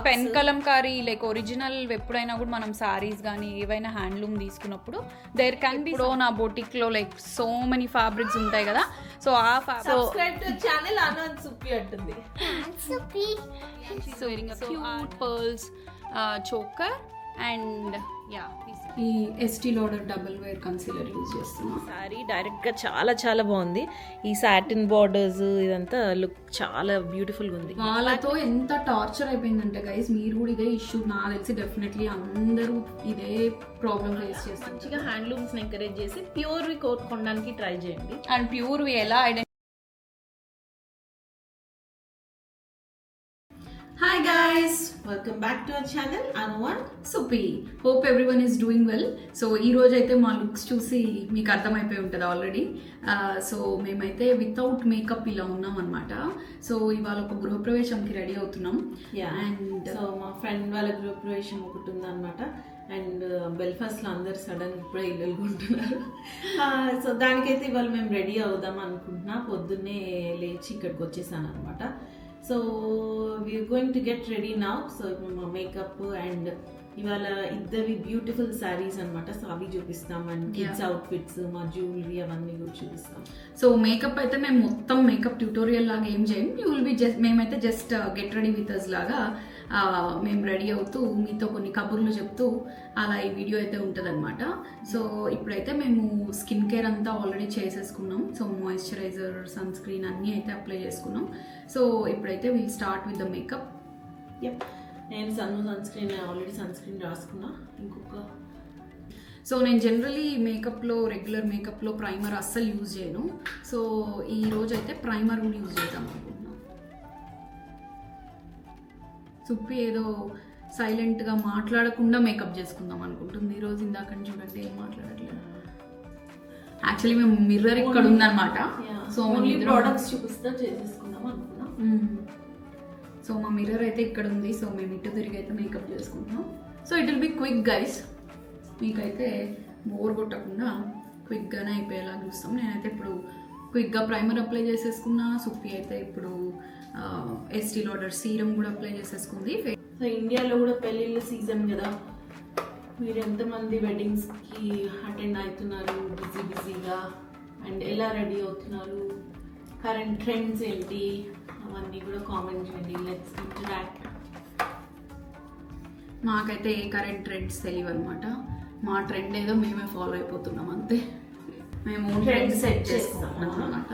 Pen Kalamkari like original ఎప్పుడైనా కూడా మనం సారీస్ కానీ ఏవైనా హ్యాండ్లూమ్ తీసుకున్నప్పుడు దేర్ క్యాన్ బి నా బొటిక్ లో లైక్ సో మెనీ ఫ్యాబ్రిక్స్ ఉంటాయి కదా. సో ఆ subscribe to channel Anand Suppi అంటుంది. Suppi so cute pearls choker and yeah ఈ Estee Lauder double wear concealer use చేస్తున్నా. సారీ డైరెక్ట్ గా చాలా చాలా బాగుంది. ఈ సాటిన్ బార్డర్స్ ఇదంతా లుక్ చాలా బ్యూటిఫుల్ గా ఉంది. వాళ్ళతో ఎంత టార్చర్ అయిపోయిందంటే గైస్, మీరు కూడా ఇదే ఇష్యూ నాకు తెలిసి డెఫినెట్లీ అందరూ ఇదే ప్రాబ్లమ్ ఫేస్ చేస్తారు. మంచిగా హ్యాండ్లూమ్స్ ఎంకరేజ్ చేసి ప్యూర్ వి కొనడానికి ట్రై చేయండి. అండ్ ప్యూర్ వి ఎలా Hi guys, welcome back to our channel అనువన్ Suppi. Hope everyone is doing well. So ఈ రోజు అయితే మా లుక్స్ చూసి మీకు అర్థమైపోయి ఉంటుంది ఆల్రెడీ. సో మేమైతే వితౌట్ మేకప్ ఇలా ఉన్నాం అనమాట. సో ఇవాళ ఒక గృహప్రవేశంకి రెడీ అవుతున్నాం. అండ్ సో మా ఫ్రెండ్ వాళ్ళ గృహప్రవేశం ఒకటి ఉందన్నమాట. అండ్ బెల్ఫాస్ట్ లో అందరు సడన్ ఇప్పుడే ఇల్లు కొంటున్నారు. సో దానికైతే ఇవాళ మేము రెడీ అవుదాం అనుకుంటున్నా. పొద్దున్నే లేచి ఇక్కడికి వచ్చేసాను అనమాట. So we are going to get ready now. So ఇప్పుడు మా మేకప్ అండ్ ఇవాళ ఇద్దరి బ్యూటిఫుల్ శారీస్ అనమాట. సో అవి చూపిస్తాం అండ్ కిడ్స్ అవుట్ఫిట్స్, మా జ్యువెలరీ అవన్నీ కూడా చూపిస్తాం. సో మేకప్ అయితే మేము మొత్తం మేకప్ ట్యూటోరియల్ లాగా ఏం చేయం. యూ విల్ బి జస్ట్ మేమైతే just get ready with us లాగా మేము రెడీ అవుతూ మీతో కొన్ని కబుర్లు చెప్తూ అలా ఈ వీడియో అయితే ఉంటుంది అనమాట. సో ఇప్పుడైతే మేము స్కిన్ కేర్ అంతా ఆల్రెడీ చేసేసుకున్నాం. సో మాయిశ్చరైజర్, సన్ స్క్రీన్ అన్నీ అయితే అప్లై చేసుకున్నాం. సో ఇప్పుడైతే will start with the makeup. నేను sunscreen already sunscreen రాసుకున్నా. ఇంకొక సో నేను జనరలీ మేకప్లో రెగ్యులర్ మేకప్లో ప్రైమర్ అస్సలు యూజ్ చేయను. సో ఈ రోజు అయితే ప్రైమర్ కూడా యూజ్ చేద్దాం అనుకుంటున్నాను. సుప్పి ఏదో సైలెంట్గా మాట్లాడకుండా మేకప్ చేసుకుందాం అనుకుంటుంది ఈరోజు. ఇందాక చూడండి ఏం మాట్లాడట్లేదు. యాక్చువల్లీ మేము మిర్రర్ ఇక్కడ ఉందన్నమాట. సో ప్రోడక్ట్స్ చూపిస్తా చేసేసుకుందాం అనుకున్నాం. సో మా మిర్రర్ అయితే ఇక్కడ ఉంది. సో మేము ఇటు తిరిగి అయితే మేకప్ చేసుకుంటున్నాం. So it will be quick guys. మీకైతే బోర్ కొట్టకుండా క్విక్గానే అయిపోయేలా చూస్తాం. నేనైతే ఇప్పుడు క్విక్గా ప్రైమర్ అప్లై చేసేసుకున్నా. సుప్పి అయితే ఇప్పుడు ఎస్టీ లాడర్ సీరం కూడా అప్లై చేసేసుకుంది. సో ఇండియాలో కూడా పెళ్ళిళ్ళ సీజన్ కదా. మీరు ఎంతమంది వెడ్డింగ్స్కి అటెండ్ అవుతున్నారు బిజీగా, అండ్ ఎలా రెడీ అవుతున్నారు, కరెంట్ ట్రెండ్స్ ఏంటి అవన్నీ కూడా కామెంట్ చేయండి. Let's interact. మాకైతే ఏ కరెంట్ ట్రెండ్స్ తెలియవు అనమాట. మా ట్రెండ్ ఏదో మేమే ఫాలో అయిపోతున్నాం అంతే. మేము ట్రెండ్ సెట్ చేస్తాం అనమాట.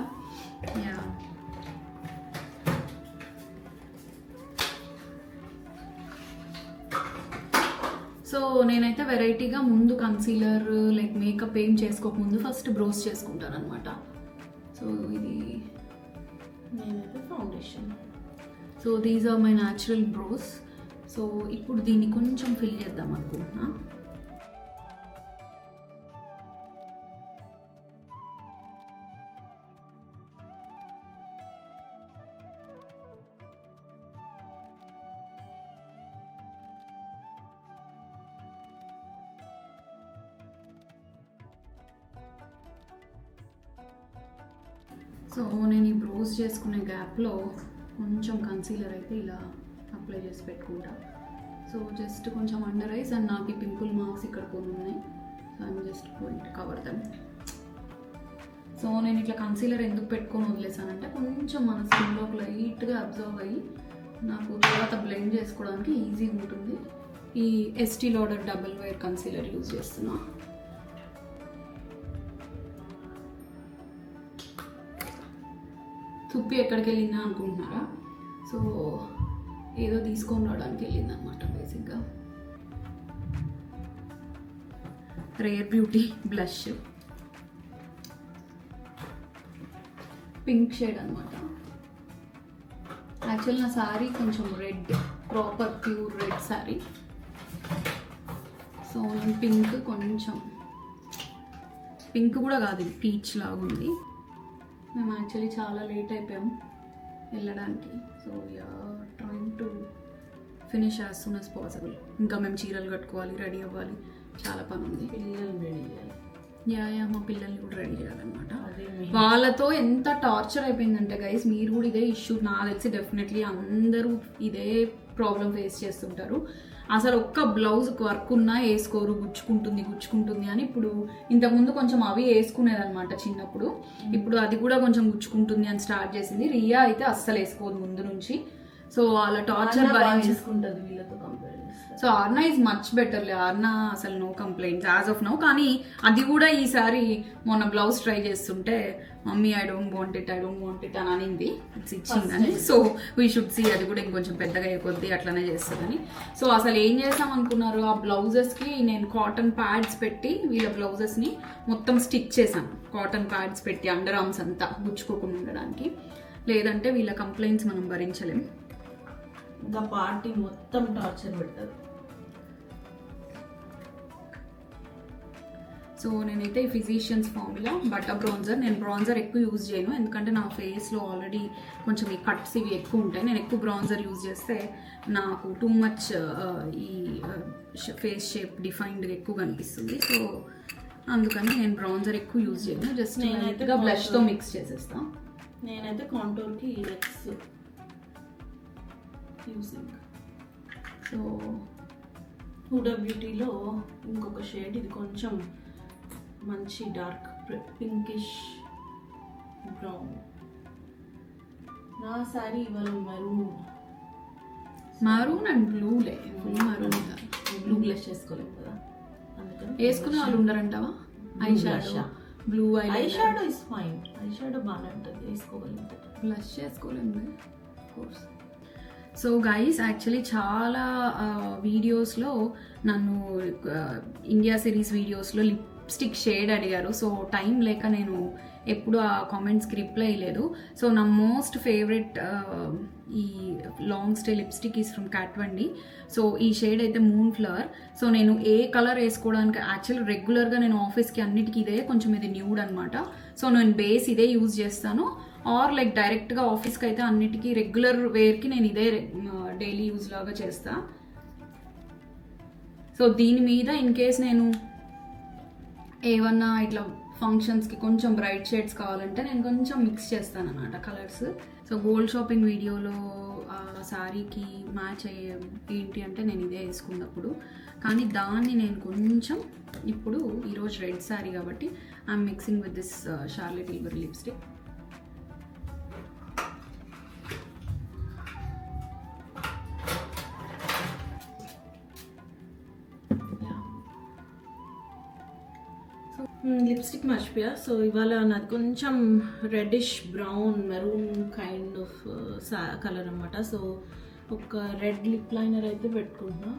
సో నేనైతే వెరైటీగా ముందు కన్సీలర్ లైక్ మేకప్ ఏం చేసుకోకముందు ఫస్ట్ బ్రోస్ చేసుకుంటాను అనమాట. సో ఇది నేనైతే foundation. So these are my natural brows. So ఇప్పుడు దీన్ని కొంచెం ఫిల్ చేద్దాం అనుకుంటున్నా. సో నేను ఈ బ్రోస్ చేసుకునే గ్యాప్లో కొంచెం కన్సీలర్ అయితే ఇలా అప్లై చేసి పెట్టుకుంటా. సో జస్ట్ కొంచెం అండర్ ఐస్ అండ్ నాకు ఈ పింపుల్ మార్క్స్ ఇక్కడ కొన్ని ఉన్నాయి. So I'm just going to cover them. So నేను ఇట్లా కన్సీలర్ ఎందుకు పెట్టుకొని వదిలేసానంటే కొంచెం మన స్కిన్లోకి లైట్గా అబ్జర్వ్ అయ్యి నాకు తర్వాత బ్లెండ్ చేసుకోవడానికి ఈజీగా ఉంటుంది. ఈ Estee Lauder double wear concealer use చేస్తున్నా. సుప్పి ఎక్కడికి వెళ్ళిందా అనుకుంటున్నారా? సో ఏదో తీసుకొని రావడానికి వెళ్ళింది అనమాట. బేసిక్గా rare beauty blush pink shade అనమాట. యాక్చువల్ నా శారీ కొంచెం red, proper pure red sari. So నేను పింక్ కొంచెం పింక్ కూడా కాదు, పీచ్ లాగా ఉంది. మేము యాక్చువల్లీ చాలా లేట్ అయిపోయాం వెళ్ళడానికి. So we are trying to finish as soon as possible. ఇంకా మేము చీరలు కట్టుకోవాలి, రెడీ అవ్వాలి, చాలా పని ఉంది. పిల్లలు రెడీ చేయాలి. మా పిల్లల్ని కూడా రెడీ చేయాలన్నమాట. వాళ్ళతో ఎంత టార్చర్ అయిపోయిందంటే గైస్, మీరు కూడా ఇదే ఇష్యూ నాకు తెలిసి డెఫినెట్లీ అందరూ ఇదే ప్రాబ్లం ఫేస్ చేస్తుంటారు. అసలు ఒక్క బ్లౌజ్ వర్క్ ఉన్నా వేసుకోరు, గుచ్చుకుంటుంది అని. ఇప్పుడు ఇంతకుముందు కొంచెం అవి వేసుకునేదన్నమాట చిన్నప్పుడు, ఇప్పుడు అది కూడా కొంచెం గుచ్చుకుంటుంది అని స్టార్ట్ చేసింది. రియా అయితే అస్సలు వేసుకోదు ముందు నుంచి. సో వాళ్ళ టార్చర్ భరించుకుంటుంది వీళ్ళతో కంపేర్ చేస్తే. సో ఆర్నా ఈజ్ మచ్ బెటర్లే. ఆర్నా అసలు no complaints as of now. కానీ అది కూడా ఈసారి మొన్న బ్లౌజ్ ట్రై చేస్తుంటే mummy I don't want it అని అనింది. ఇట్స్ ఇచ్చిందని. సో వీ షుడ్ సీ అది కూడా ఇంకొంచెం పెద్దగా అయిపోద్ది అట్లనే చేస్తుందని. సో అసలు ఏం చేస్తాం అనుకున్నారు, ఆ బ్లౌజెస్కి నేను కాటన్ ప్యాడ్స్ పెట్టి వీళ్ళ బ్లౌజెస్ని మొత్తం స్టిచ్ చేశాను. కాటన్ ప్యాడ్స్ పెట్టి అండర్ ఆర్మ్స్ అంతా గుచ్చుకోకుండా ఉండడానికి, లేదంటే వీళ్ళ కంప్లైంట్స్ మనం భరించలేం. ఇంకా పార్టీ మొత్తం టార్చర్ పెడతారు. సో నేనైతే ఈ ఫిజిషియన్స్ ఫార్ములా బటర్ బ్రాన్జర్, నేను బ్రాన్జర్ ఎక్కువ యూజ్ చేయను ఎందుకంటే నా ఫేస్లో ఆల్రెడీ కొంచెం ఈ కట్స్ ఇవి ఎక్కువ ఉంటాయి. నేను ఎక్కువ బ్రాన్జర్ యూజ్ చేస్తే నాకు టూ మచ్ ఈ ఫేస్ షేప్ డిఫైన్డ్గా ఎక్కువ కనిపిస్తుంది. సో అందుకని నేను బ్రాన్జర్ ఎక్కువ యూజ్ చేయను. జస్ట్ నేనైతే బ్లష్తో మిక్స్ చేసేస్తాను. నేనైతే కాంటోర్కి రెక్స్ యూజింగ్. సో హుడా బ్యూటీలో ఇంకొక షేడ్, ఇది కొంచెం మంచి డార్క్ పింకిష్ బ్రౌన్. నా సారీ ఇవాళ మరూన్ అండ్ బ్లూలే. Full maroon. బ్లూ బ్లష్ చేసుకోలేము కదా, అందుకని వేసుకునే వాళ్ళు ఉండరంటావా? Eye shadow blue eye shadow is fine. Eye shadow బాగానే ఉంటుంది, వేసుకోగలుగుతుంది. బ్లష్ చేసుకోలేము కోర్స్. సో గైస్ యాక్చువల్లీ చాలా వీడియోస్లో నన్ను ఇండియా సిరీస్ వీడియోస్లో లిప్స్టిక్ షేడ్ అడిగారు. సో టైం లేక నేను ఎప్పుడు ఆ కామెంట్స్కి రిప్లై లేదు. సో నా మోస్ట్ ఫేవరెట్ ఈ long stay lipstick is from Kat Von D. So ఈ షేడ్ అయితే మూన్ ఫ్లవర్. సో నేను ఏ కలర్ వేసుకోవడానికి యాక్చువల్లీ రెగ్యులర్గా నేను ఆఫీస్కి అన్నిటికీ ఇదే, కొంచెం ఇది న్యూడ్ అనమాట. సో నేను బేస్ ఇదే యూజ్ చేస్తాను. ఆర్ లైక్ డైరెక్ట్గా ఆఫీస్కి అయితే అన్నిటికీ రెగ్యులర్ వేర్కి నేను ఇదే డైలీ యూజ్ లాగా చేస్తా. సో దీని మీద ఇన్ కేస్ నేను ఏమన్నా ఇట్లా ఫంక్షన్స్కి కొంచెం బ్రైట్ షేడ్స్ కావాలంటే నేను కొంచెం మిక్స్ చేస్తాను అన్నమాట కలర్స్. సో గోల్డ్ షాపింగ్ వీడియోలో శారీకి మ్యాచ్ అయ్యే ఏంటి అంటే నేను ఇదే వేసుకున్నప్పుడు, కానీ దాన్ని నేను కొంచెం ఇప్పుడు ఈరోజు రెడ్ శారీ కాబట్టి I'm mixing with this Charlotte Tilbury lipstick. Lipstick మర్చిపోయా. సో ఇవాళ నాది కొంచెం reddish brown maroon kind of colour అనమాట. సో ఒక రెడ్ లిప్ లైనర్ అయితే పెట్టుకుంటున్నా.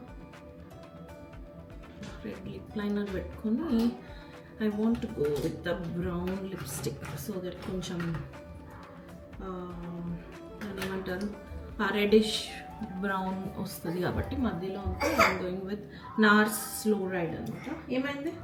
రెడ్ లిప్ లైనర్ పెట్టుకొని I want go with the brown lipstick so that కొంచెం ఏమంటారు ఆ రెడ్డిష్ బ్రౌన్ వస్తుంది కాబట్టి మధ్యలో అంతా I'm going with NARS Slow Ride అనమాట. ఏమైంది?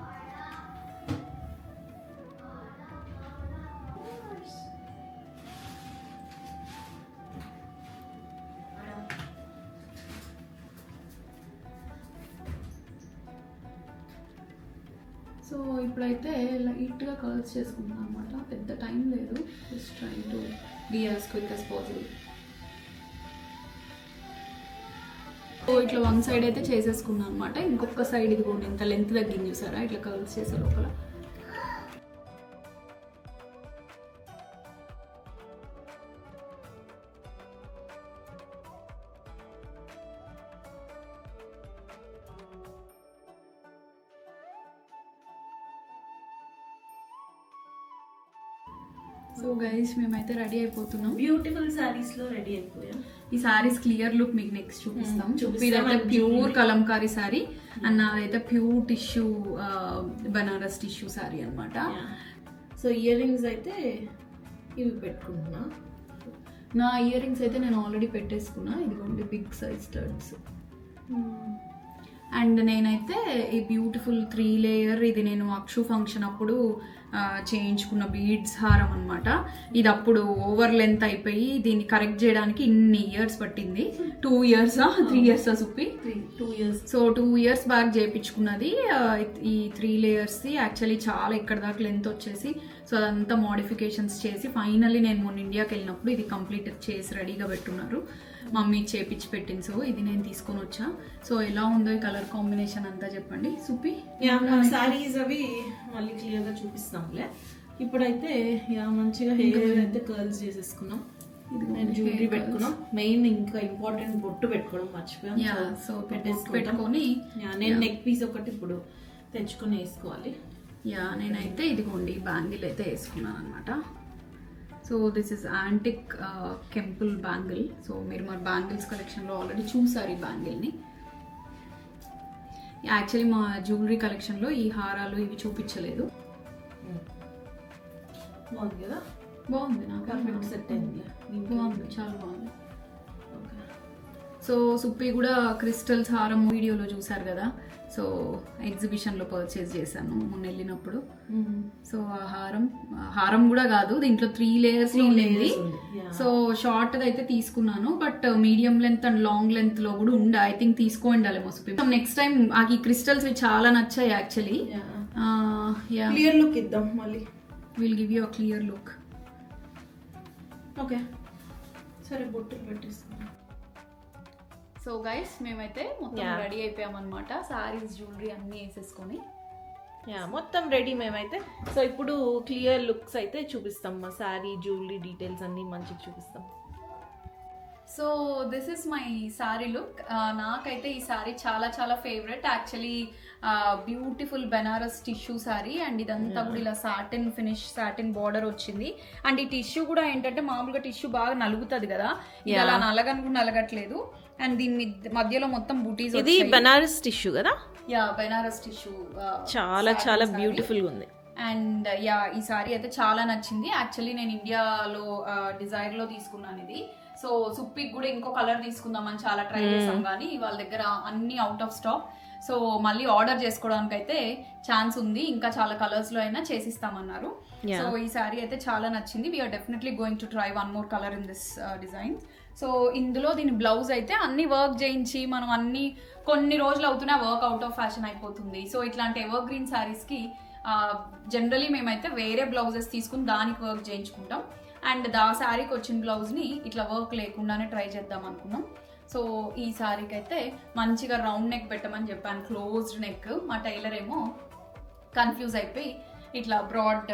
సో ఇప్పుడైతే లైట్గా కలర్స్ చేసుకుంటాను అనమాట. పెద్ద టైం లేదు, just try to be as quick as possible. So ఇట్లా వన్ సైడ్ అయితే చేసేసుకున్నాను అనమాట. ఇంకొక సైడ్ ఇది కూడా ఇంత లెంత్ తగ్గింది చూసారా ఇట్లా కలర్స్ చేసే లోపల. సో గైస్ మేమైతే రెడీ అయిపోతున్నాం. బ్యూటిఫుల్ సారీస్ లో రెడీ అయిపోయాం. ఈ సారీస్ క్లియర్ లుక్ మీకు నెక్స్ట్ చూపిస్తాం. ఇదైతే ప్యూర్ కలంకారీ సారీ అండ్ నాదైతే pure tissue Banaras tissue sorry అనమాట. సో ఇయర్ రింగ్స్ అయితే ఇవి పెట్టుకుంటున్నా. నా ఇయర్ రింగ్స్ అయితే నేను ఆల్రెడీ పెట్టేసుకున్నా. ఇదిగోండి బిగ్ సైజ్ స్టడ్స్. అండ్ నేనైతే ఈ బ్యూటిఫుల్ 3 లేయర్ ఇది నేను అక్షు ఫంక్షన్ అప్పుడు చేయించుకున్న బీడ్స్ హారం అనమాట. ఇది అప్పుడు ఓవర్ లెంత్ అయిపోయి దీన్ని కరెక్ట్ చేయడానికి ఇన్ని ఇయర్స్ పట్టింది. 2 years 3 years Suppi 2 years. So 2 years back చేయించుకున్నది ఈ 3 layers. యాక్చువల్లీ చాలా ఇక్కడ దాకా లెంత్ వచ్చేసి సో అదంతా మోడిఫికేషన్స్ చేసి ఫైనల్లీ నేను మొన్న ఇండియాకి వెళ్ళినప్పుడు ఇది కంప్లీట్ చేసి రెడీగా పెట్టున్నారు. మమ్మీ చేపించి పెట్టింది. సో ఇది నేను తీసుకొని వచ్చా. సో ఎలా ఉందో ఈ కలర్ కాంబినేషన్ అంతా చెప్పండి సుప్పి. సారీస్ అవి మళ్ళీ క్లియర్ గా చూపిస్తాంలే. ఇప్పుడైతే మంచిగా హెయిర్ అయితే కర్ల్స్ చేసేసుకున్నాం. జ్యువెలరీ పెట్టుకున్నాం. మెయిన్ ఇంకా ఇంపార్టెంట్ బొట్టు పెట్టుకోవడం మర్చిపోయాం. సో పెట్టుకొని నేను నెక్ పీస్ ఒకటి ఇప్పుడు తెచ్చుకొని వేసుకోవాలి. నేనైతే ఇదిగోండి బ్యాంగిల్ అయితే వేసుకున్నాను అనమాట. సో దిస్ ఇస్ యాంటిక్ కెంపుల్ బ్యాంగిల్. సో మీరు మరి బ్యాంగిల్స్ కలెక్షన్లో ఆల్రెడీ చూసారు ఈ బ్యాంగిల్ని. యాక్చువల్లీ మా జ్యువెలరీ కలెక్షన్లో ఈ హారాలు ఇవి చూపించలేదు. బాగుంది కదా? బాగుంది, నాకు పర్ఫెక్ట్ సెట్ అయింది. బాగుంది, చాలా బాగుంది. సో సుప్పి కూడా క్రిస్టల్స్ హారం వీడియోలో చూసారు కదా. సో ఎగ్జిబిషన్లో పర్చేస్ చేశాను మొన్న వెళ్ళినప్పుడు. సో ఆ హారం కూడా కాదు, దీంట్లో 3 layers ఉండేది. సో షార్ట్ అయితే తీసుకున్నాను, but medium length and long length లో కూడా ఉండే. ఐ థింక్ తీసుకోండాలేమో సుప్పి. నెక్స్ట్ టైం నాకు ఈ క్రిస్టల్స్ చాలా నచ్చాయి యాక్చువల్లీ. క్లియర్ లుక్ ఇద్దాం మళ్ళీ. Will give you a clear look. Okay సరే, బొట్టులు పెట్టేస్తాను. సో గైస్ మేమైతే మొత్తం రెడీ అయిపోయామన్నమాట. సారీస్ జ్యువెలరీ అన్నీ వేసేసుకొని మొత్తం రెడీ మేమైతే. సో ఇప్పుడు క్లియర్ లుక్స్ అయితే చూపిస్తాం. మా సారీ జ్యువెలరీ డీటెయిల్స్ అన్నీ మంచిగా చూపిస్తాం. So this is my sari look. నాకైతే ఈ సారీ చాలా చాలా favourite actually. Beautiful Banaras tissue sari and ఇదంతా కూడా ఇలా సాటిన్ ఫినిష్, సాటిన్ బార్డర్ వచ్చింది. అండ్ ఈ టిష్యూ కూడా ఏంటంటే మామూలుగా టిష్యూ బాగా నలుగుతుంది కదా, ఇది అలా నలగట్లేదు. అండ్ దీని మధ్యలో మొత్తం బూటీస్. ఇది బెనారస్ టిష్యూ కదా? బెనారస్ టిష్యూ చాలా చాలా బ్యూటిఫుల్ గా ఉంది. అండ్ ఈ సారీ అయితే చాలా నచ్చింది. యాక్చువల్లీ నేను ఇండియాలో డిజైర్ లో తీసుకున్నాను ఇది. సో సుప్పికి కూడా ఇంకో కలర్ తీసుకుందామని చాలా ట్రై చేసాం, కానీ వాళ్ళ దగ్గర అన్ని అవుట్ ఆఫ్ స్టాక్. సో మళ్ళీ ఆర్డర్ చేసుకోవడానికి అయితే ఛాన్స్ ఉంది, ఇంకా చాలా కలర్స్ లో అయినా చేసిస్తామన్నారు. సో ఈ సారీ అయితే చాలా నచ్చింది. We are definitely going to try 1 more colour in this design. So ఇందులో దీని బ్లౌజ్ అయితే అన్ని వర్క్ చేయించి మనం కొన్ని రోజులు అవుతున్నా వర్క్ అవుట్ ఆఫ్ ఫ్యాషన్ అయిపోతుంది. సో ఇట్లాంటి ఎవర్ గ్రీన్ సారీస్ కి జనరలీ మేమైతే వేరే బ్లౌజెస్ తీసుకుని దానికి వర్క్ చేయించుకుంటాం. అండ్ శారీకి వచ్చిన బ్లౌజ్ని ఇట్లా వర్క్ లేకుండానే ట్రై చేద్దాం అనుకున్నాం. సో ఈ శారీకి అయితే మంచిగా రౌండ్ నెక్ పెట్టమని చెప్పాను, క్లోజ్డ్ నెక్. మా టైలర్ ఏమో కన్ఫ్యూజ్ అయిపోయి ఇట్లా బ్రాడ్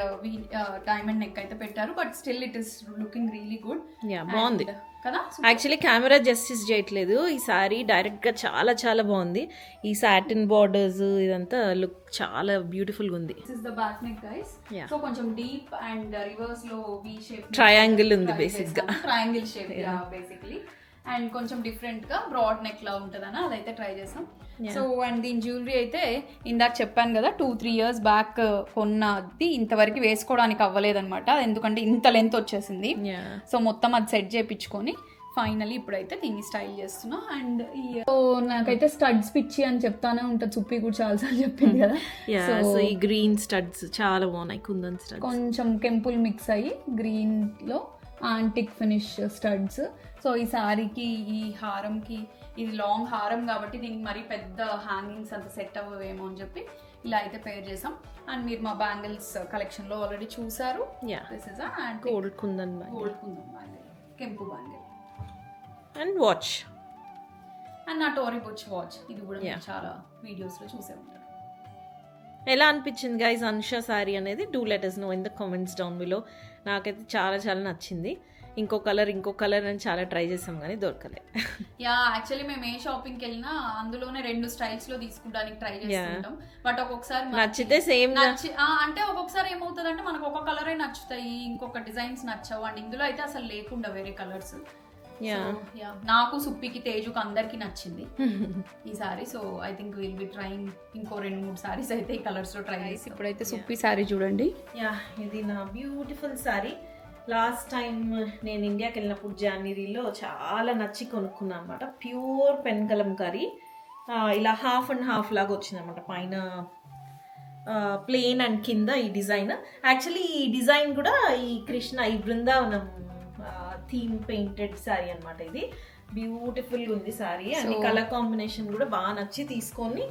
డైమండ్ నెక్ అయితే పెట్టారు. But still it is looking really good. బాగుంది కదా. యాక్చువల్లీ కెమెరా జస్టిస్ చేయట్లేదు ఈ సారీ, డైరెక్ట్ గా చాలా చాలా బాగుంది. ఈ సాటిన్ బార్డర్స్ ఇదంతా లుక్ చాలా బ్యూటిఫుల్ గా ఉంది. This is the back neck guys. So కొంచెం డీప్ అండ్ రివర్స్ లో వి షేప్ ట్రయాంగిల్ ఉంది బేసిక్ గా. Triangle shape basically. అండ్ కొంచెం డిఫరెంట్ గా బ్రాడ్ నెక్ లా ఉంటదని అదైతే ట్రై చేసాం. సో అండ్ దీని జ్యువెలరీ అయితే ఇందాక చెప్పాను కదా 2-3 years బ్యాక్ కొన్నది, ఇంతవరకు వేసుకోవడానికి అవ్వలేదన్నమాట, ఎందుకంటే ఇంత లెంత్ వచ్చేసింది. సో మొత్తం అది సెట్ చేయించుకొని ఫైనలీ ఇప్పుడైతే దీన్ని స్టైల్ చేస్తున్నా. అండ్ నాకైతే స్టడ్స్ పిచ్చి అని చెప్తానే ఉంటుంది, సుప్పి కూడా చాలాసార్లు చెప్పింది కదా. సో ఈ గ్రీన్ స్టడ్స్ చాలా బాగున్నాయి, కుందన్ స్టడ్స్ కొంచెం కెంపుల్ మిక్స్ అయ్యి గ్రీన్ లో యాంటిక్ ఫినిష్ స్టడ్స్. సో ఈ సారీకి ఈ హారంకి, ఇది లాంగ్ హారం కాబట్టి దీనికి మరీ పెద్ద హ్యాంగింగ్స్ అంత సెట్ అవ్వవేమో అని చెప్పి ఇలా అయితే పేర్ చేసాం. అండ్ మీరు మా బ్యాంగిల్స్ కలెక్షన్ లో ఆల్రెడీ చూసారు. This is gold kundan bangle, కెంపు బ్యాంగిల్ అండ్ వాచ్. అండ్ నా టోరీ బుచ్ వాచ్, ఇది కూడా చాలా వీడియోస్ లో చూసే ఉంటారు. ఎలా అనిపించింది గైస్ అనుష సారీ అనేది? Do let us know in the comments down below. నాకైతే చాలా చాలా నచ్చింది. ఇంకో కలర్ అని చాలా ట్రై చేసాం కానీ దొరకలే. యాక్చువల్లీ మేము ఏ షాపింగ్కి వెళ్ళినా అందులోనే 2 స్టైల్స్ లో తీసుకోవడానికి ట్రై చేస్తుంటాం. బట్ ఒక్కొక్కసారి నచ్చితే సేమ్ అంటే ఒక్కొక్కసారి ఏమవుతుంది అంటే మనకు ఒక కలరే నచ్చుతాయి, ఇంకొక డిజైన్స్ నచ్చవు. అండ్ ఇందులో అయితే అసలు లేకుండా వేరే కలర్స్. నాకు సుప్పికి తేజుకి అందరికి నచ్చింది ఈ sorry. So I think will be trying ఇంకో 2-3 సారీస్ అయితే ఈ కలర్స్ లో ట్రై చేసి. ఇప్పుడైతే సుప్పి సారీ చూడండి. ఇది నా బ్యూటిఫుల్ సారీ. లాస్ట్ టైం నేను ఇండియాకి వెళ్ళినప్పుడు జనవరిలో చాలా నచ్చి కొనుక్కున్నాను అనమాట. ప్యూర్ పెన్ కలంకారీ, ఇలా హాఫ్ అండ్ హాఫ్ లాగా వచ్చింది అనమాట. పైన ప్లెయిన్ అండ్ కింద ఈ డిజైన్. యాక్చువల్లీ ఈ డిజైన్ కూడా ఈ బృందావనం థీమ్ పెయింటెడ్ సారీ అనమాట. ఇది బ్యూటిఫుల్ ఉంది సారీ. అండ్ కలర్ కాంబినేషన్ కూడా బాగా నచ్చి తీసుకొని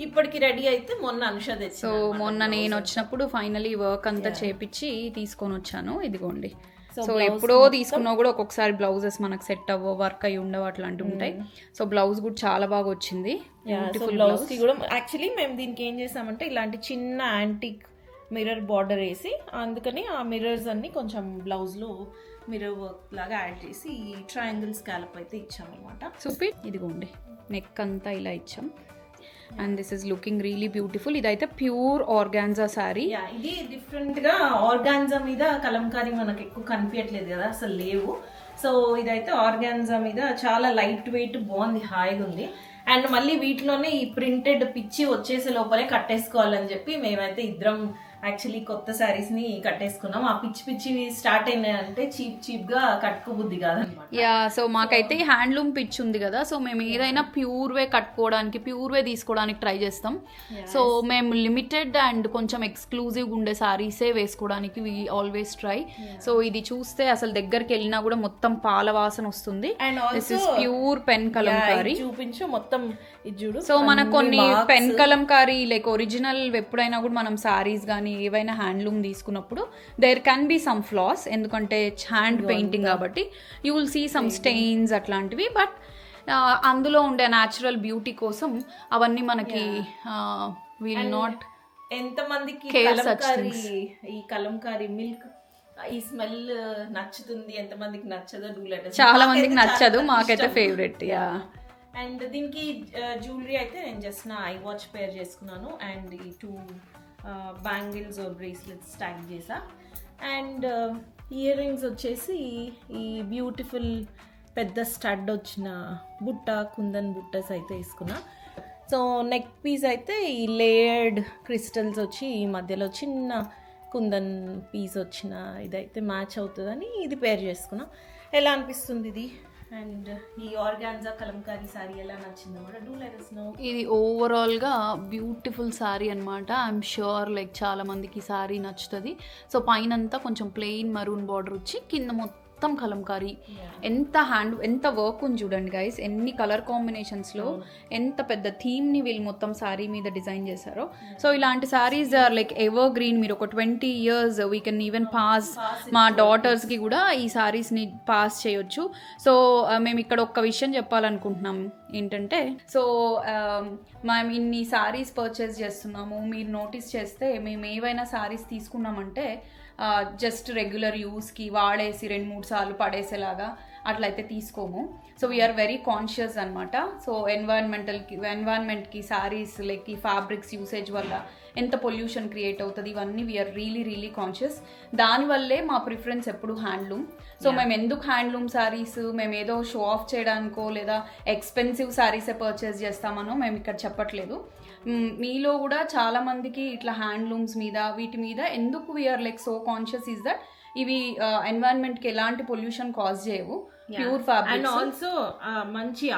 ఇప్పటికి రెడీ అయితే మొన్న అనుష తెచ్చి. సో మొన్న నేను వచ్చినప్పుడు ఫైనలీ వర్క్ అంతా చేపించి తీసుకొని వచ్చాను. ఇదిగోండి సో ఎప్పుడో తీసుకున్నా కూడా ఒక్కొక్కసారి బ్లౌజెస్ మనకు సెట్ అవ్వ వర్క్ అయ్యి ఉండవు అట్లాంటివి ఉంటాయి. సో బ్లౌజ్ కూడా చాలా బాగా వచ్చింది. బ్లౌజ్ కి కూడా యాక్చువల్లీ మేము దీనికి ఏం చేసామంటే ఇలాంటి చిన్న యాంటిక్ మిర్రర్ బార్డర్ వేసి, అందుకని ఆ మిర్రర్స్ అన్ని కొంచెం బ్లౌజ్ లో మిర్రర్ వర్క్ లాగా యాడ్ చేసి ట్రయాంగిల్ స్కాలప్ అయితే ఇచ్చామన్నమాట. సూపర్. ఇదిగోండి నెక్ అంతా ఇలా ఇచ్చాం. And this is looking really beautiful. ఇదైతే ప్యూర్ ఆర్గాన్జా శారీ. ఇది డిఫరెంట్ గా ఆర్గాన్జా మీద కలంకారీ మనకు ఎక్కువ కనిపించట్లేదు కదా, అసలు లేవు. సో ఇదైతే ఆర్గాన్జా మీద చాలా లైట్ వెయిట్, బాగుంది, హాయిగా ఉంది. అండ్ మళ్ళీ వీటిలోనే ఈ ప్రింటెడ్ పిచ్చి వచ్చేసే లోపలే కట్టేసుకోవాలని చెప్పి మేమైతే ఇద్దరం యాక్చువల్లీ కొత్త శారీస్ ని కట్టేసుకున్నాం. ఆ పిచ్చి పిచ్చివి స్టార్ట్ అయినాయంటే చీప్ గా కట్టుకోబుద్ది కాదనమాట. యా, సో మాకైతే హ్యాండ్లూమ్ పిచ్ ఉంది కదా, సో మేము ఏదైనా ప్యూర్ వే కట్టుకోవడానికి, ప్యూర్ వే తీసుకోవడానికి ట్రై చేస్తాం. సో మేము లిమిటెడ్ అండ్ కొంచెం ఎక్స్క్లూజివ్ ఉండే శారీసే వేసుకోవడానికి వి ఆల్వేస్ ట్రై. సో ఇది చూస్తే అసలు దగ్గరికి వెళ్ళినా కూడా మొత్తం పాల వాసన వస్తుంది. And this is pure pen Kalamkari. చూపించు మొత్తం ఇది చూడు. సో మనకు కొన్ని పెన్ కలంకారీ లైక్ ఒరిజినల్ ఎప్పుడైనా కూడా మనం శారీస్ కానీ ఏవైనా హ్యాండ్లూమ్ తీసుకున్నప్పుడు there can be some flaws, ఎందుకంటే హ్యాండ్ పెయింటింగ్ కాబట్టి you will see some stains అట్లాంటివి. బట్ అందులో ఉండే న్యాచురల్ బ్యూటీ కోసం అవన్నీ మనకి విల్ నాట్. ఎంతమందికి ఈ కలంకారీ మిల్క్ ఈ స్మెల్ నచ్చుతుంది, ఎంతమందికి నచ్చదో డూ లెట్ us. చాలా మందికి నచ్చదు, మాకైతే ఫేవరెట్. యా. అండ్ దీనికి జ్యువెలరీ అయితే నేను జస్ట్ నా ఐ వాచ్ పేర్ చేసుకున్నాను అండ్ ఈ 2 బ్యాంగిల్స్ బ్రేస్లెట్స్ స్టాక్ చేసా. అండ్ ఇయర్ రింగ్స్ వచ్చేసి ఈ బ్యూటిఫుల్ పెద్ద స్టడ్ వచ్చిన బుట్ట, కుందన్ బుట్టస్ అయితే వేసుకున్నా. సో నెక్ పీస్ అయితే ఈ లేయర్డ్ క్రిస్టల్స్ వచ్చి ఈ మధ్యలో చిన్న కుందన్ పీస్ వచ్చిన ఇదైతే మ్యాచ్ అవుతుందని ఇది పేర్ చేసుకున్నా. ఎలా అనిపిస్తుంది ఇది? అండ్ ఈ ఆర్గాన్జా కలంకారీ సారీ ఎలా నచ్చిందో కూడా డూ లెట్ us know. ఇది ఓవరాల్ గా బ్యూటిఫుల్ సారీ అనమాట. ఐఎమ్ ష్యూర్ లైక్ చాలా మందికి ఈ సారీ నచ్చుతుంది. సో పైనంతా కొంచెం ప్లెయిన్ మరూన్ బార్డర్ వచ్చి కింద మొత్తం కలంకారీ. ఎంత వర్క్ ఉంది చూడండి గైస్, ఎన్ని కలర్ కాంబినేషన్స్ లో ఎంత పెద్ద థీమ్ ని వీళ్ళు మొత్తం సారీ మీద డిజైన్ చేశారో. సో ఇలాంటి saris are like evergreen. మీరు ఒక 20 years we can even pass, మా డాటర్స్ కి కూడా ఈ సారీస్ ని పాస్ చేయొచ్చు. సో మేము ఇక్కడ ఒక్క విషయం చెప్పాలనుకుంటున్నాం ఏంటంటే, సో మేము ఇన్ని సారీస్ పర్చేస్ చేస్తున్నాము. మీరు నోటీస్ చేస్తే మేము ఏవైనా సారీస్ తీసుకున్నామంటే జస్ట్ రెగ్యులర్ యూస్కి వాడేసి 2-3 సార్లు పడేసేలాగా అట్లయితే తీసుకోము. సో వీఆర్ వెరీ కాన్షియస్ అనమాట. సో ఎన్వైరన్మెంట్కి సారీస్ లైక్ ఈ ఫ్యాబ్రిక్స్ యూసేజ్ వల్ల ఎంత పొల్యూషన్ క్రియేట్ అవుతుంది, ఇవన్నీ వీఆర్ రియలీ కాన్షియస్. దానివల్లే మా ప్రిఫరెన్స్ ఎప్పుడు హ్యాండ్లూమ్. సో మేము ఎందుకు హ్యాండ్లూమ్ సారీస్ మేము ఏదో షో ఆఫ్ చేయడానికో లేదా ఎక్స్పెన్సివ్ సారీసే పర్చేస్ చేస్తామనో మేము ఇక్కడ చెప్పట్లేదు. మీలో కూడా చాలా మందికి ఇట్లా హ్యాండ్లూమ్స్ మీద వీటి మీద ఎందుకు we are like so conscious is that ఇవి ఎన్వైరన్మెంట్కి ఎలాంటి పొల్యూషన్ కాజ్ చేయవు, ప్యూర్ ఫ్యాబ్రిక్. అండ్ ఆల్సో మంచి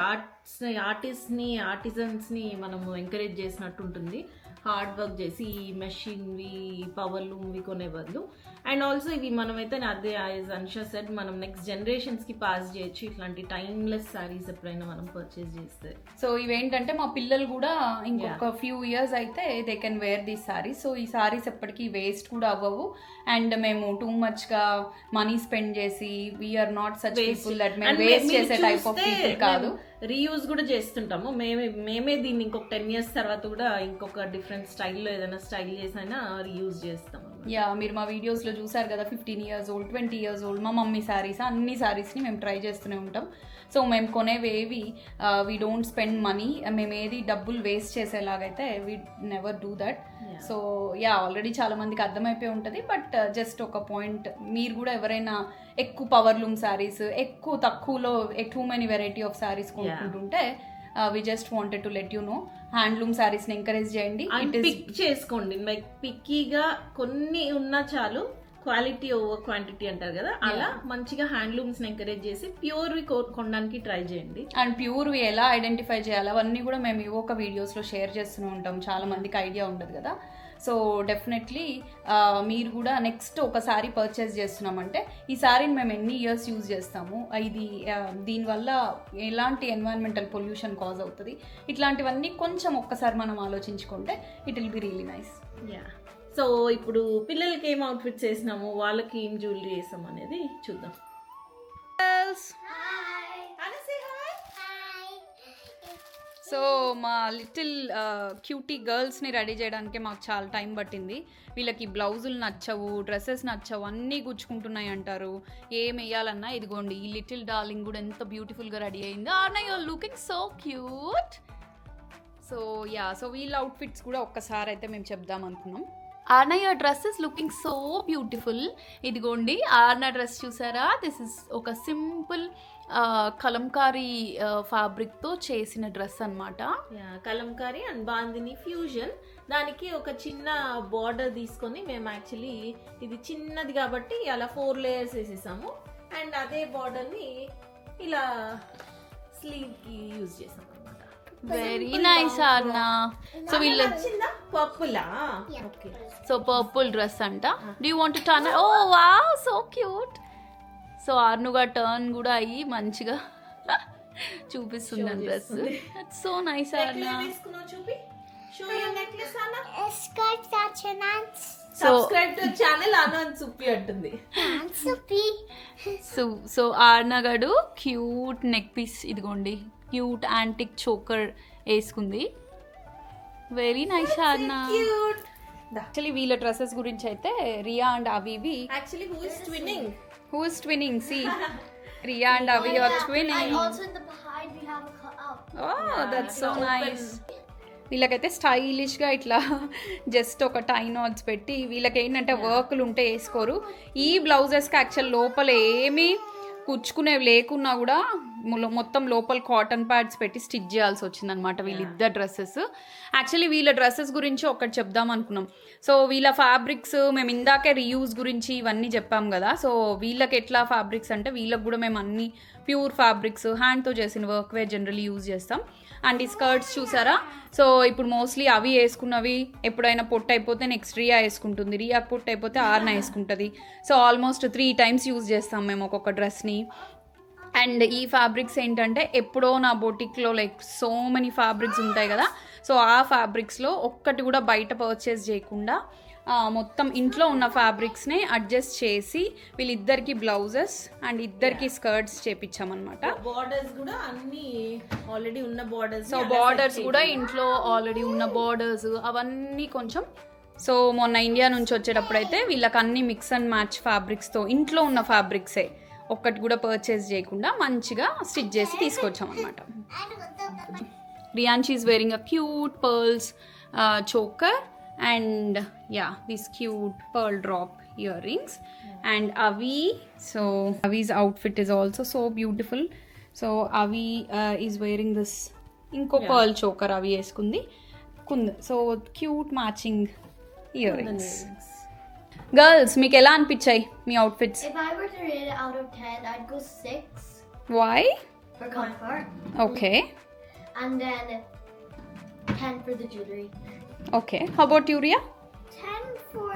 ఆర్టిజన్స్ ని మనము ఎంకరేజ్ చేసినట్టు ఉంటుంది. హార్డ్ వర్క్ చేసి మెషిన్వి పవర్ లూమ్వి కొనే బదులు. అండ్ ఆల్సో ఇవి మనమైతే అదే అన్షా సెడ్ మనం నెక్స్ట్ జనరేషన్స్కి పాస్ చేయొచ్చు ఇట్లాంటి టైమ్లెస్ సారీస్ ఎప్పుడైనా మనం పర్చేస్ చేస్తే. సో ఇవేంటంటే మా పిల్లలు కూడా ఇంకొక ఫ్యూ ఇయర్స్ అయితే they can wear these saris. So ఈ సారీస్ ఎప్పటికీ వేస్ట్ కూడా అవ్వవు. అండ్ మేము టూ మచ్గా మనీ స్పెండ్ చేసి we are not such people that మేము వేస్ట్ చేసే టైప్ ఆఫ్ పీపుల్ కాదు. రీయూజ్ కూడా చేస్తుంటాము. మేమే దీన్ని ఇంకొక 10 years తర్వాత కూడా ఇంకొక డిఫరెంట్ స్టైల్లో ఏదైనా స్టైల్ చేసైనా రీయూజ్ చేస్తాము. యా, మీరు మా వీడియోస్లో చూసారు కదా, 15 years old 20 years old మా మమ్మీ శారీస్, అన్ని శారీస్ని మేము ట్రై చేస్తూనే ఉంటాం. సో మేము కొనేవేవి వీ డోంట్ స్పెండ్ మనీ, మేము ఏది డబ్బులు వేస్ట్ చేసేలాగైతే we never do that. So yeah, already చాలా మందికి అర్థమైపోయి ఉంటుంది. బట్ జస్ట్ ఒక పాయింట్, మీరు కూడా ఎవరైనా ఎక్కువ పవర్ లూమ్ శారీస్ ఎక్కువ తక్కువలో too many variety of saris కొనుక్కుంటుంటే we just wanted to let you know, handloom శారీస్ని ఎంకరేజ్ చేయండి. పిక్ చేసుకోండి, లైక్ పిక్కీగా కొన్ని ఉన్నా చాలు, క్వాలిటీ ఓవర్ క్వాంటిటీ అంటారు కదా, అలా మంచిగా హ్యాండ్లూమ్స్ ఎంకరేజ్ చేసి ప్యూర్వి కొనడానికి ట్రై చేయండి. అండ్ ప్యూర్వి ఎలా ఐడెంటిఫై చేయాలి అవన్నీ కూడా మేము ఏవో ఒక వీడియోస్లో షేర్ చేస్తూనే ఉంటాం. చాలా మందికి ఐడియా ఉండదు కదా. సో డెఫినెట్లీ మీరు కూడా నెక్స్ట్ ఒక సారీ పర్చేస్ చేస్తున్నామంటే ఈ సారీని మేము ఎన్ని ఇయర్స్ యూజ్ చేస్తాము, ఇది దీనివల్ల ఎలాంటి ఎన్వైరన్మెంటల్ పొల్యూషన్ కాజ్ అవుతుంది, ఇట్లాంటివన్నీ కొంచెం ఒక్కసారి మనం ఆలోచించుకుంటే it will be really nice. Yeah, so ఇప్పుడు పిల్లలకి ఏం అవుట్ఫిట్స్ వేసినాము, వాళ్ళకి ఏం జ్యువెలరీ వేసాం అనేది చూద్దాం. సో మా లిటిల్ క్యూటీ గర్ల్స్ని రెడీ చేయడానికి మాకు చాలా టైం పట్టింది. వీళ్ళకి బ్లౌజులు నచ్చవు, డ్రెస్సెస్ నచ్చవు, అన్నీ గుచ్చుకుంటున్నాయి అంటారు. ఏం వేయాలన్నా ఇదిగోండి ఈ లిటిల్ డార్లింగ్ కూడా ఎంత బ్యూటిఫుల్గా రెడీ అయింది. Arna you're looking so cute. So so వీళ్ళ అవుట్ఫిట్స్ కూడా ఒక్కసారి అయితే మేము చెప్దాం అనుకున్నాం. Arna your dress is looking so beautiful. ఇదిగోండి ఆర్నా డ్రెస్ చూసారా? దిస్ ఇస్ ఒక సింపుల్ కలంకారీ ఫ్యాబ్రిక్తో చేసిన డ్రెస్ అనమాట. Kalamkari and bandhani fusion. దానికి ఒక చిన్న బార్డర్ తీసుకొని మేము యాక్చువల్లీ ఇది చిన్నది కాబట్టి అలా 4 లేయర్స్ వేసేసాము. అండ్ అదే బార్డర్ని ఇలా స్లీవ్కి యూజ్ చేసాం అనమాట. Very nice Arna. సో వీళ్ళ పర్పులా? ఓకే. సో పర్పుల్ డ్రెస్ అంట. Do you want to turn? Oh wow so cute. So ఆర్నుగా టర్న్ కూడా అయ్యి మంచిగా చూపిస్తుంది dress. So nice Arna. Subscribe to channel Anand Suppi అంటుంది. సో ఆర్నా గడు క్యూట్ నెక్ పీస్ ఇదిగోండి క్యూట్ యాంటిక్ చోకర్ వేసుకుంది. Very nice Arna. యాక్చువల్లీ వీళ్ళ డ్రెస్సెస్ గురించి అయితే రియా అండ్ అవివి actually who is twinning? Who is twinning? See, Riya and Avi are twinning. And also in the behind we have a cutout. Oh, that's so nice. వీళ్ళకైతే స్టైలిష్గా ఇట్లా just ఒక టై NATS పెట్టి వీళ్ళకి ఏంటంటే వర్క్లు ఉంటే వేసుకోరు. ఈ బ్లౌజెస్కి యాక్చువల్ లోపల ఏమీ కుచ్చుకునేవి లేకున్నా కూడా మొత్తం లోపల కాటన్ ప్యాడ్స్ పెట్టి స్టిచ్ చేయాల్సి వచ్చింది అనమాట వీళ్ళిద్దరు డ్రెస్సెస్. యాక్చువల్లీ వీళ్ళ డ్రెస్సెస్ గురించి ఒకటి చెప్దాం అనుకున్నాం. సో వీళ్ళ ఫ్యాబ్రిక్స్ మేము ఇందాకే రీయూజ్ గురించి ఇవన్నీ చెప్పాం కదా. సో వీళ్ళకి ఎట్లా ఫ్యాబ్రిక్స్ అంటే వీళ్ళకి కూడా మేము అన్ని ప్యూర్ ఫ్యాబ్రిక్స్ హ్యాండ్తో చేసిన వర్క్ వేర్ జనరల్లీ యూజ్ చేస్తాం. అండ్ ఈ స్కర్ట్స్ చూసారా? సో ఇప్పుడు మోస్ట్లీ అవి వేసుకున్నవి ఎప్పుడైనా పొట్టు అయిపోతే నెక్స్ట్ రియా వేసుకుంటుంది, రియాకి పొట్టు అయిపోతే ఆర్నా వేసుకుంటుంది. సో ఆల్మోస్ట్ 3 times యూజ్ చేస్తాం మేము ఒక్కొక్క డ్రెస్ని. అండ్ ఈ ఫ్యాబ్రిక్స్ ఏంటంటే ఎప్పుడో నా బొటిక్లో లైక్ సో మెనీ ఫ్యాబ్రిక్స్ ఉంటాయి కదా. సో ఆ ఫ్యాబ్రిక్స్లో ఒక్కటి కూడా బయట పర్చేస్ చేయకుండా మొత్తం ఇంట్లో ఉన్న ఫ్యాబ్రిక్స్ని అడ్జస్ట్ చేసి వీళ్ళిద్దరికి బ్లౌజెస్ అండ్ ఇద్దరికి స్కర్ట్స్ చేపించామన్నమాట. బార్డర్స్ కూడా అన్ని ఆల్రెడీ ఉన్న బార్డర్స్. సో బార్డర్స్ కూడా ఇంట్లో ఆల్రెడీ ఉన్న బార్డర్స్ అవన్నీ కొంచెం. సో మొన్న ఇండియా నుంచి వచ్చేటప్పుడు అయితే వీళ్ళకి అన్ని మిక్స్ అండ్ మ్యాచ్ ఫ్యాబ్రిక్స్తో ఇంట్లో ఉన్న ఫ్యాబ్రిక్సే ఒక్కటి కూడా పర్చేస్ చేయకుండా మంచిగా స్టిచ్ చేసి తీసుకొచ్చాం అనమాట. Riyanshi is wearing a cute pearls choker and these cute pearl drop earrings. And Avi, so Avi's outfit is also so beautiful. So Avi is wearing this inko pearl choker Avi eskundi. So cute matching earrings. Girls, మీకు ఎలా అనిపించాయి మీ outfits? If I were to rate it out of 10, I'd go 6. Why? For comfort. Okay. And then 10 for the jewelry. Okay. How about you, Riya? 10 for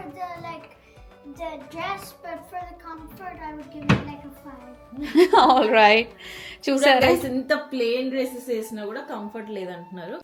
the dress, but for the comfort, I would give it like a 5. All right. చూసారా? ఇంత plain dresses వేసినా కూడా comfort లేదంటున్నారు.